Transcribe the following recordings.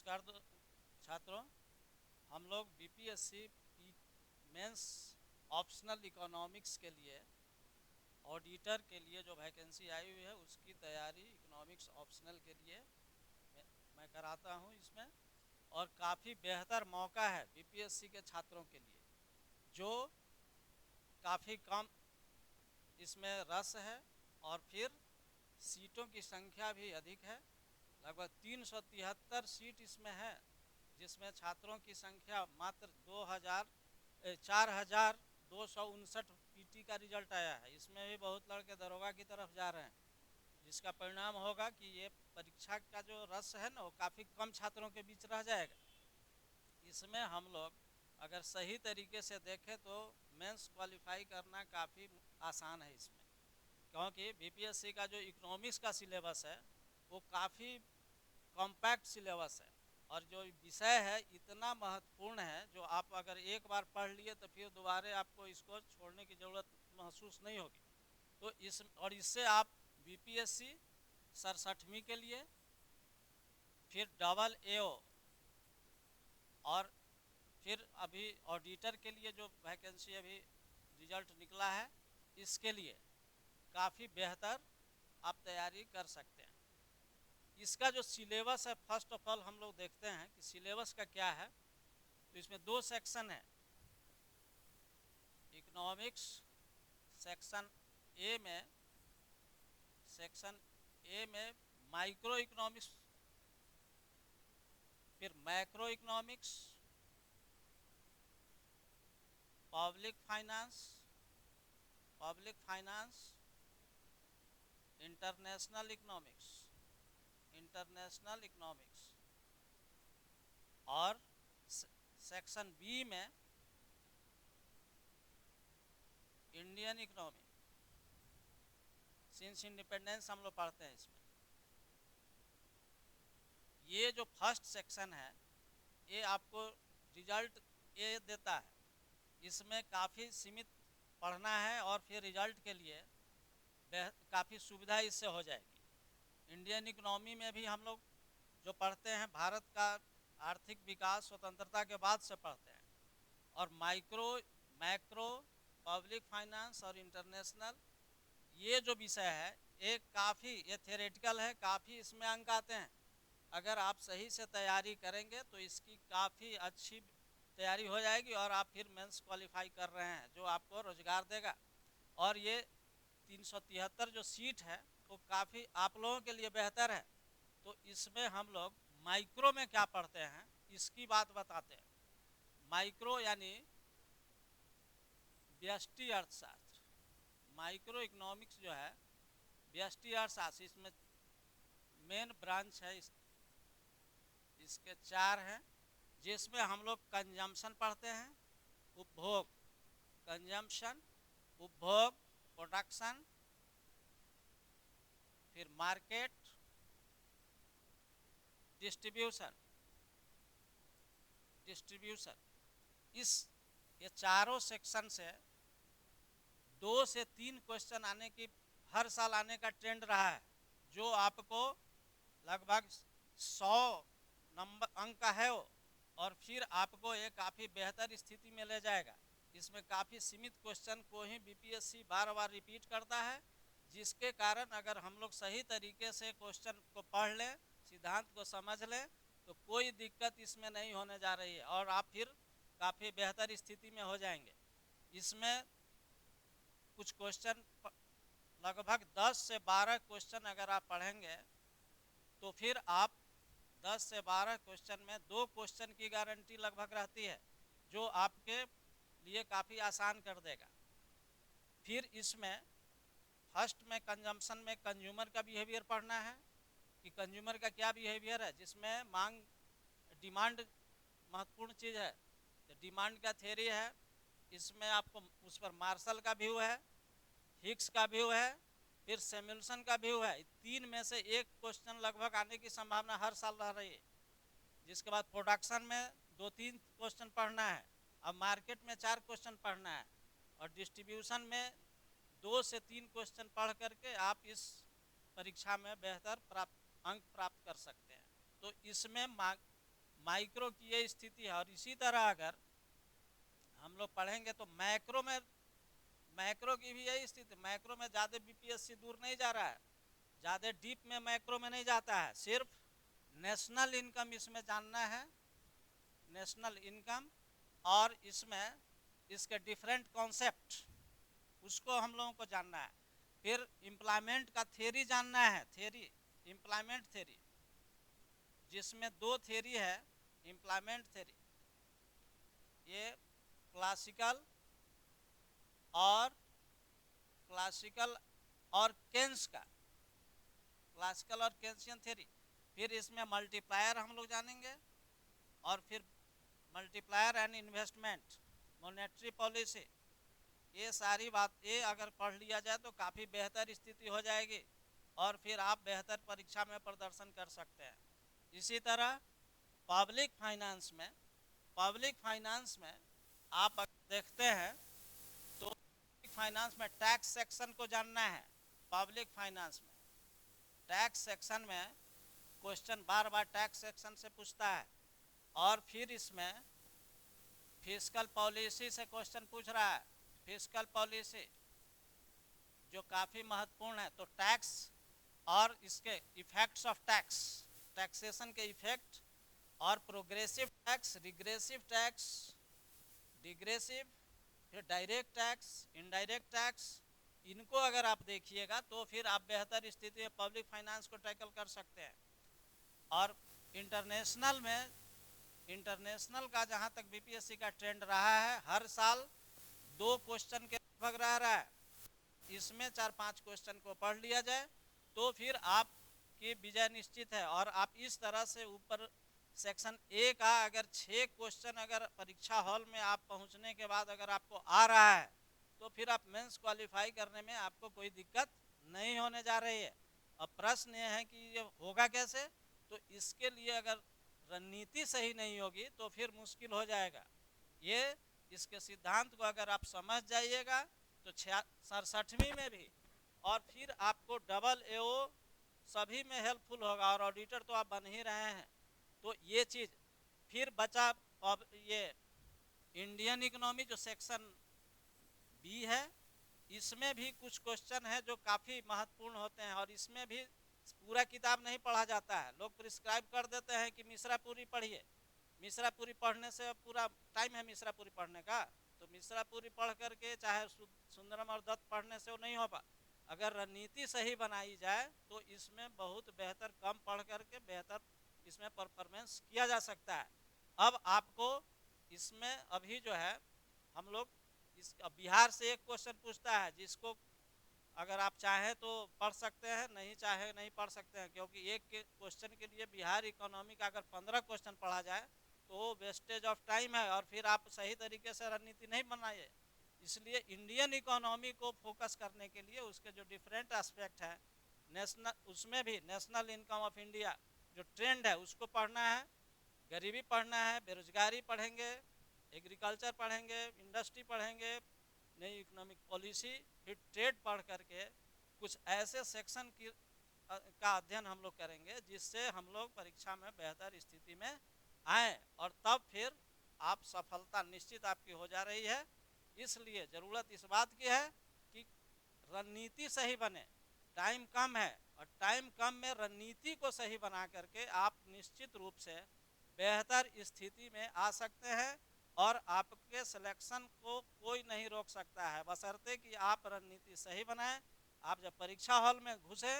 नमस्कार छात्रों, हम लोग बीपीएससी मेंस ऑप्शनल इकोनॉमिक्स के लिए ऑडिटर के लिए जो वैकेंसी आई हुई है उसकी तैयारी इकोनॉमिक्स ऑप्शनल के लिए मैं कराता हूं इसमें। और काफ़ी बेहतर मौका है बीपीएससी के छात्रों के लिए, जो काफ़ी कम इसमें रस है और फिर सीटों की संख्या भी अधिक है। लगभग 373 सीट इसमें है, जिसमें छात्रों की संख्या मात्र 4,259 पीटी का रिजल्ट आया है। इसमें भी बहुत लड़के दरोगा की तरफ जा रहे हैं, जिसका परिणाम होगा कि ये परीक्षा का जो रस है ना वो काफ़ी कम छात्रों के बीच रह जाएगा। इसमें हम लोग अगर सही तरीके से देखें तो मेंस क्वालिफाई करना काफ़ी आसान है इसमें, क्योंकि बीपीएससी का जो इकोनॉमिक्स का सिलेबस है वो काफ़ी कॉम्पैक्ट सिलेबस है और जो विषय है इतना महत्वपूर्ण है, जो आप अगर एक बार पढ़ लिए तो फिर दोबारा आपको इसको छोड़ने की ज़रूरत महसूस नहीं होगी। तो इससे आप बीपीएससी 67वीं के लिए, फिर डबल एओ और फिर अभी ऑडिटर के लिए जो वैकेंसी अभी रिजल्ट निकला है, इसके लिए काफ़ी बेहतर आप तैयारी कर सकते हैं। इसका जो सिलेबस है, फर्स्ट ऑफ ऑल हम लोग देखते हैं कि सिलेबस का क्या है। तो इसमें 2 सेक्शन है। इकोनॉमिक्स सेक्शन ए में माइक्रो इकोनॉमिक्स, फिर macro economics, public finance, international economics और सेक्शन बी में इंडियन इकोनॉमी। सिंस इंडिपेंडेंस हम लोग पढ़ते हैं इसमें। ये जो फर्स्ट सेक्शन है ये आपको रिजल्ट ये देता है, इसमें काफ़ी सीमित पढ़ना है और फिर रिजल्ट के लिए काफ़ी सुविधा इससे हो जाएगी। इंडियन इकोनॉमी में भी हम लोग जो पढ़ते हैं भारत का आर्थिक विकास स्वतंत्रता के बाद से पढ़ते हैं। और मैक्रो, पब्लिक फाइनेंस और इंटरनेशनल, ये जो विषय है ये थियोरेटिकल है, काफ़ी इसमें अंक आते हैं। अगर आप सही से तैयारी करेंगे तो इसकी काफ़ी अच्छी तैयारी हो जाएगी और आप फिर मेंस क्वालिफाई कर रहे हैं, जो आपको रोजगार देगा। और ये 373 जो सीट है वो काफ़ी आप लोगों के लिए बेहतर है। तो इसमें हम लोग माइक्रो में क्या पढ़ते हैं इसकी बात बताते हैं। माइक्रो यानी व्यष्टि अर्थशास्त्र। माइक्रो इकोनॉमिक्स जो है व्यष्टि अर्थशास्त्र, इसमें मेन ब्रांच है इसके 4 हैं, जिसमें हम लोग कंजम्पशन पढ़ते हैं, उपभोग, प्रोडक्शन, फिर मार्केट, डिस्ट्रीब्यूशन। ये चारों सेक्शन से 2 से 3 क्वेश्चन आने की हर साल आने का ट्रेंड रहा है, जो आपको लगभग 100 नंबर अंक का है वो, और फिर आपको ये काफ़ी बेहतर स्थिति में ले जाएगा। इसमें काफ़ी सीमित क्वेश्चन को ही बीपीएससी बार बार रिपीट करता है, जिसके कारण अगर हम लोग सही तरीके से क्वेश्चन को पढ़ लें, सिद्धांत को समझ लें, तो कोई दिक्कत इसमें नहीं होने जा रही है और आप फिर काफ़ी बेहतर स्थिति में हो जाएंगे। इसमें कुछ क्वेश्चन लगभग 10 से 12 क्वेश्चन अगर आप पढ़ेंगे तो फिर आप 10 से 12 क्वेश्चन में 2 क्वेश्चन की गारंटी लगभग रहती है, जो आपके लिए काफ़ी आसान कर देगा। फिर इसमें फर्स्ट में कंजम्पशन में कंज्यूमर का बिहेवियर पढ़ना है कि कंज्यूमर का क्या बिहेवियर है, जिसमें डिमांड महत्वपूर्ण चीज़ है। तो डिमांड का थ्योरी है, इसमें आपको उस पर मार्शल का व्यू है, हिक्स का व्यू है, फिर सैमुअल्सन का व्यू है। 3 में से एक क्वेश्चन लगभग आने की संभावना हर साल रह रही है। जिसके बाद प्रोडक्शन में 2-3 क्वेश्चन पढ़ना है, अब मार्केट में 4 क्वेश्चन पढ़ना है, और डिस्ट्रीब्यूशन में 2 से 3 क्वेश्चन पढ़ करके आप इस परीक्षा में बेहतर अंक प्राप्त कर सकते हैं। तो इसमें माइक्रो की ये स्थिति है। और इसी तरह अगर हम लोग पढ़ेंगे तो मैक्रो में, मैक्रो की भी यही स्थिति, मैक्रो में ज़्यादा बीपीएससी दूर नहीं जा रहा है, ज़्यादा डीप में मैक्रो में नहीं जाता है, सिर्फ नेशनल इनकम इसमें जानना है, नेशनल इनकम, और इसमें इसके डिफरेंट कॉन्सेप्ट उसको हम लोगों को जानना है। फिर एम्प्लॉयमेंट का थ्योरी जानना है, थ्योरी, एम्प्लॉयमेंट थ्योरी, जिसमें दो थ्योरी है एम्प्लॉयमेंट थ्योरी, ये क्लासिकल और केन्स का, क्लासिकल और केन्सियन थ्योरी। फिर इसमें मल्टीप्लायर हम लोग जानेंगे, और फिर multiplier and investment, monetary policy, ये सारी बात ये अगर पढ़ लिया जाए तो काफ़ी बेहतर स्थिति हो जाएगी, और फिर आप बेहतर परीक्षा में प्रदर्शन कर सकते हैं। इसी तरह पब्लिक फाइनेंस में आप देखते हैं तो पब्लिक फाइनेंस में टैक्स सेक्शन को जानना है। पब्लिक फाइनेंस में टैक्स सेक्शन में क्वेश्चन बार बार टैक्स सेक्शन से पूछता है, और फिर इसमें फिस्कल पॉलिसी से क्वेश्चन पूछ रहा है, फिस्कल पॉलिसी जो काफ़ी महत्वपूर्ण है। तो टैक्स और इसके इफेक्ट्स ऑफ टैक्स, टैक्सेशन के इफेक्ट, और प्रोग्रेसिव टैक्स, रिग्रेसिव टैक्स, डिग्रेसिव, फिर डायरेक्ट टैक्स, इनडायरेक्ट टैक्स, इनको अगर आप देखिएगा तो फिर आप बेहतर स्थिति में पब्लिक फाइनेंस को टैकल कर सकते हैं। और इंटरनेशनल में, इंटरनेशनल का जहाँ तक बीपीएससी का ट्रेंड रहा है, हर साल 2 क्वेश्चन के लगभग रहा है, इसमें 4-5 क्वेश्चन को पढ़ लिया जाए तो फिर आपकी विजय निश्चित है। और आप इस तरह से ऊपर सेक्शन ए का अगर 6 क्वेश्चन अगर परीक्षा हॉल में आप पहुंचने के बाद अगर आपको आ रहा है तो फिर आप मेंस क्वालिफाई करने में आपको कोई दिक्कत नहीं होने जा रही है। अब प्रश्न ये है कि ये होगा कैसे, तो इसके लिए अगर रणनीति सही नहीं होगी तो फिर मुश्किल हो जाएगा। ये इसके सिद्धांत को अगर आप समझ जाइएगा तो 67वीं में भी, और फिर आपको डबल एओ सभी में हेल्पफुल होगा, और ऑडिटर तो आप बन ही रहे हैं। तो ये चीज़ फिर बचा। अब ये इंडियन इकोनॉमी जो सेक्शन बी है, इसमें भी कुछ क्वेश्चन है जो काफ़ी महत्वपूर्ण होते हैं, और इसमें भी पूरा किताब नहीं पढ़ा जाता है। लोग प्रिस्क्राइब कर देते हैं कि मिश्रापुरी पढ़िए, मिश्रापुरी पढ़ने से पूरा टाइम है मिश्रापुरी पढ़ने का, तो मिश्रापुरी पढ़ करके चाहे सुंदरम और दत्त पढ़ने से वो नहीं होगा। अगर रणनीति सही बनाई जाए तो इसमें बहुत बेहतर कम पढ़ करके बेहतर इसमें परफॉर्मेंस किया जा सकता है। अब आपको इसमें अभी जो है हम लोग इस बिहार से एक क्वेश्चन पूछता है, जिसको अगर आप चाहें तो पढ़ सकते हैं, नहीं चाहे नहीं पढ़ सकते हैं, क्योंकि एक क्वेश्चन के लिए बिहार इकोनॉमी का अगर 15 क्वेश्चन पढ़ा जाए तो वेस्टेज ऑफ टाइम है, और फिर आप सही तरीके से रणनीति नहीं बनाइए। इसलिए इंडियन इकोनॉमी को फोकस करने के लिए उसके जो डिफरेंट एस्पेक्ट है, नेशनल, उसमें भी नेशनल इनकम ऑफ इंडिया जो ट्रेंड है उसको पढ़ना है, गरीबी पढ़ना है, बेरोजगारी पढ़ेंगे, एग्रीकल्चर पढ़ेंगे, इंडस्ट्री पढ़ेंगे, नई इकोनॉमिक पॉलिसी, फिर ट्रेड पढ़ करके कुछ ऐसे सेक्शन की का अध्ययन हम लोग करेंगे जिससे हम लोग परीक्षा में बेहतर स्थिति में आए, और तब फिर आप सफलता निश्चित आपकी हो जा रही है। इसलिए ज़रूरत इस बात की है कि रणनीति सही बने। टाइम कम है, और टाइम कम में रणनीति को सही बना करके आप निश्चित रूप से बेहतर स्थिति में आ सकते हैं, और आपके सिलेक्शन को कोई नहीं रोक सकता है, बशर्ते कि आप रणनीति सही बनाएं। आप जब परीक्षा हॉल में घुसे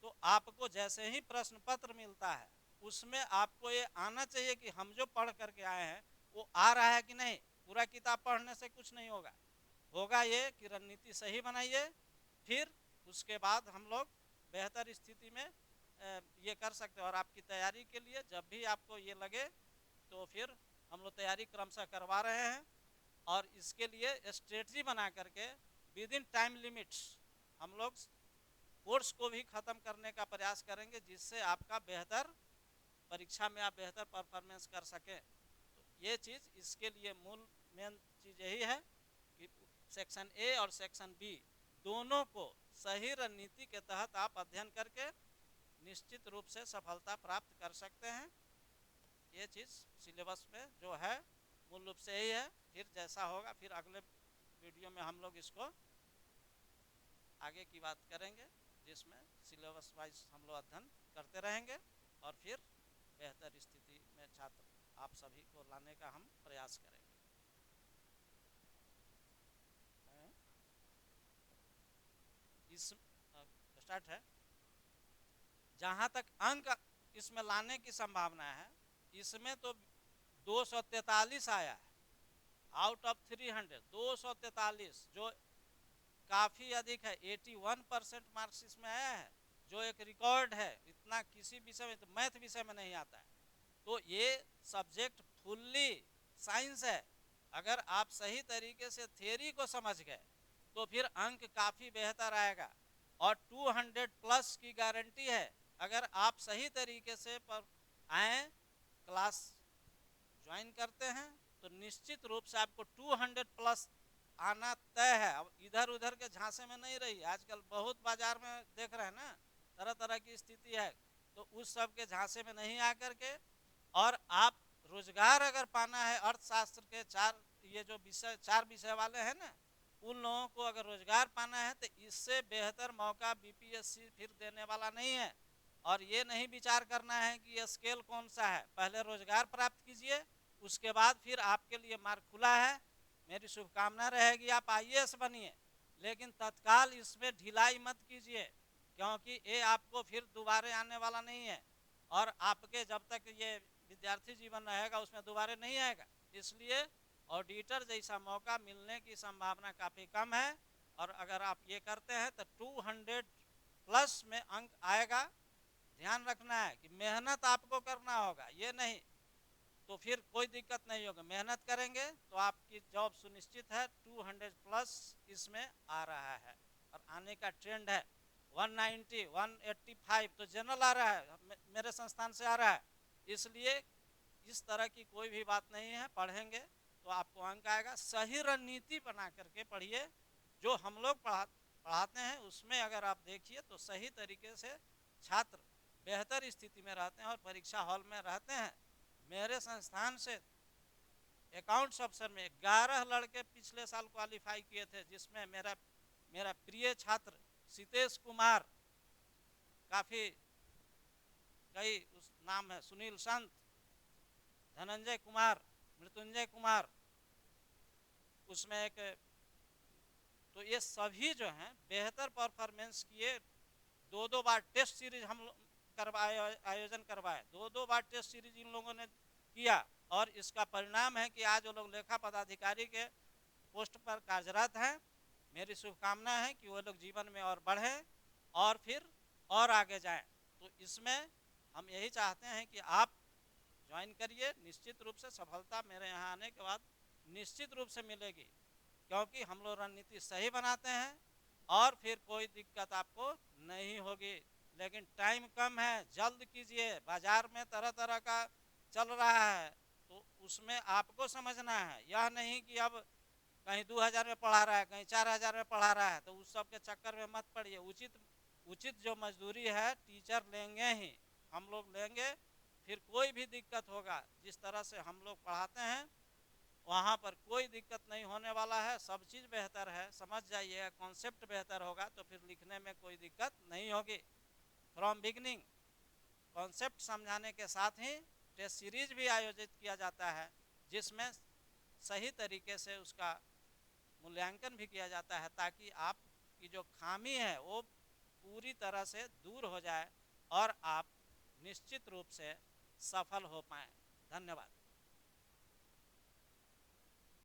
तो आपको जैसे ही प्रश्न पत्र मिलता है उसमें आपको ये आना चाहिए कि हम जो पढ़ करके आए हैं वो आ रहा है कि नहीं। पूरा किताब पढ़ने से कुछ नहीं होगा, होगा ये कि रणनीति सही बनाइए, फिर उसके बाद हम लोग बेहतर स्थिति में ये कर सकते हैं। और आपकी तैयारी के लिए जब भी आपको ये लगे तो फिर हम लोग तैयारी क्रमशः करवा रहे हैं, और इसके लिए स्ट्रेटजी बना करके विद इन टाइम लिमिट्स हम लोग कोर्स को भी ख़त्म करने का प्रयास करेंगे, जिससे आपका बेहतर परीक्षा में आप बेहतर परफॉर्मेंस कर सकें। तो ये चीज़ इसके लिए मूल मेन चीज़ यही है कि सेक्शन ए और सेक्शन बी दोनों को सही रणनीति के तहत आप अध्ययन करके निश्चित रूप से सफलता प्राप्त कर सकते हैं। ये चीज़ सिलेबस में जो है मूल रूप से यही है। फिर जैसा होगा फिर अगले वीडियो में हम लोग इसको आगे की बात करेंगे, जिसमें सिलेबस वाइज हम लोग अध्ययन करते रहेंगे और फिर बेहतर स्थिति में छात्र आप सभी को लाने का हम प्रयास करेंगे। इस स्टार्ट है। जहाँ तक अंक इसमें लाने की संभावना है, इसमें तो 243 आया है आउट ऑफ 300, 243 जो काफ़ी अधिक है। 81% मार्क्स इसमें आया है, जो एक रिकॉर्ड है। इतना किसी विषय में, तो मैथ विषय में नहीं आता है। तो ये सब्जेक्ट फुल्ली साइंस है। अगर आप सही तरीके से थ्योरी को समझ गए तो फिर अंक काफ़ी बेहतर आएगा और 200 प्लस की गारंटी है। अगर आप सही तरीके से पर आए, क्लास ज्वाइन करते हैं, तो निश्चित रूप से आपको 200 प्लस आना तय है। अब इधर उधर के झांसे में नहीं रही। आजकल बहुत बाजार में देख रहे हैं ना, तरह तरह की स्थिति है, तो उस सब के झांसे में नहीं आकर के, और आप रोजगार अगर पाना है, अर्थशास्त्र के ये जो विषय 4 विषय वाले हैं ना, उन लोगों को अगर रोजगार पाना है तो इससे बेहतर मौका बीपीएससी फिर देने वाला नहीं है। और ये नहीं विचार करना है कि ये स्केल कौन सा है, पहले रोजगार प्राप्त कीजिए, उसके बाद फिर आपके लिए मार्ग खुला है। मेरी शुभकामना रहेगी आप आईएएस बनिए, लेकिन तत्काल इसमें ढिलाई मत कीजिए, क्योंकि ये आपको फिर दोबारा आने वाला नहीं है, और आपके जब तक ये विद्यार्थी जीवन रहेगा उसमें दोबारा नहीं आएगा। इसलिए ऑडिटर जैसा मौका मिलने की संभावना काफ़ी कम है। और अगर आप ये करते हैं तो 200 प्लस में अंक आएगा। ध्यान रखना है कि मेहनत आपको करना होगा, ये नहीं तो फिर कोई दिक्कत नहीं होगा। मेहनत करेंगे तो आपकी जॉब सुनिश्चित है। 200 प्लस इसमें आ रहा है और आने का ट्रेंड है। 190, 185 तो जनरल आ रहा है, मेरे संस्थान से आ रहा है। इसलिए इस तरह की कोई भी बात नहीं है, पढ़ेंगे तो आपको अंक आएगा। सही रणनीति बना करके पढ़िए। जो हम लोग पढ़ाते हैं उसमें अगर आप देखिए तो सही तरीके से छात्र बेहतर स्थिति में रहते हैं और परीक्षा हॉल में रहते हैं। मेरे संस्थान से अकाउंट्स अफसर में 11 लड़के पिछले साल क्वालिफाई किए थे, जिसमें मेरा प्रिय छात्र सीतेश कुमार, काफ़ी कई उस नाम है, सुनील संत, धनंजय कुमार, मृत्युंजय कुमार, उसमें एक, तो ये सभी जो हैं बेहतर परफॉर्मेंस किए। 2 बार टेस्ट सीरीज हम आयोजन करवाए, 2 बार टेस्ट सीरीज इन लोगों ने किया, और इसका परिणाम है कि आज वो लोग लेखा पदाधिकारी के पोस्ट पर कार्यरत हैं। मेरी शुभकामना है कि वो लोग जीवन में और बढ़ें और फिर और आगे जाएं। तो इसमें हम यही चाहते हैं कि आप ज्वाइन करिए। निश्चित रूप से सफलता मेरे यहाँ आने के बाद निश्चित रूप से मिलेगी, क्योंकि हम लोग रणनीति सही बनाते हैं और फिर कोई दिक्कत आपको नहीं होगी। लेकिन टाइम कम है, जल्द कीजिए। बाजार में तरह तरह का चल रहा है, तो उसमें आपको समझना है। यह नहीं कि अब कहीं 2000 में पढ़ा रहा है, कहीं 4000 में पढ़ा रहा है, तो उस सब के चक्कर में मत पड़िए। उचित जो मजदूरी है टीचर लेंगे ही, हम लोग लेंगे। फिर कोई भी दिक्कत होगा, जिस तरह से हम लोग पढ़ाते हैं वहाँ पर कोई दिक्कत नहीं होने वाला है। सब चीज़ बेहतर है, समझ जाइएगा। कॉन्सेप्ट बेहतर होगा तो फिर लिखने में कोई दिक्कत नहीं होगी। फ्रॉम बिगनिंग कॉन्सेप्ट समझाने के साथ ही टेस्ट सीरीज भी आयोजित किया जाता है, जिसमें सही तरीके से उसका मूल्यांकन भी किया जाता है, ताकि आपकी जो खामी है वो पूरी तरह से दूर हो जाए और आप निश्चित रूप से सफल हो पाएँ। धन्यवाद।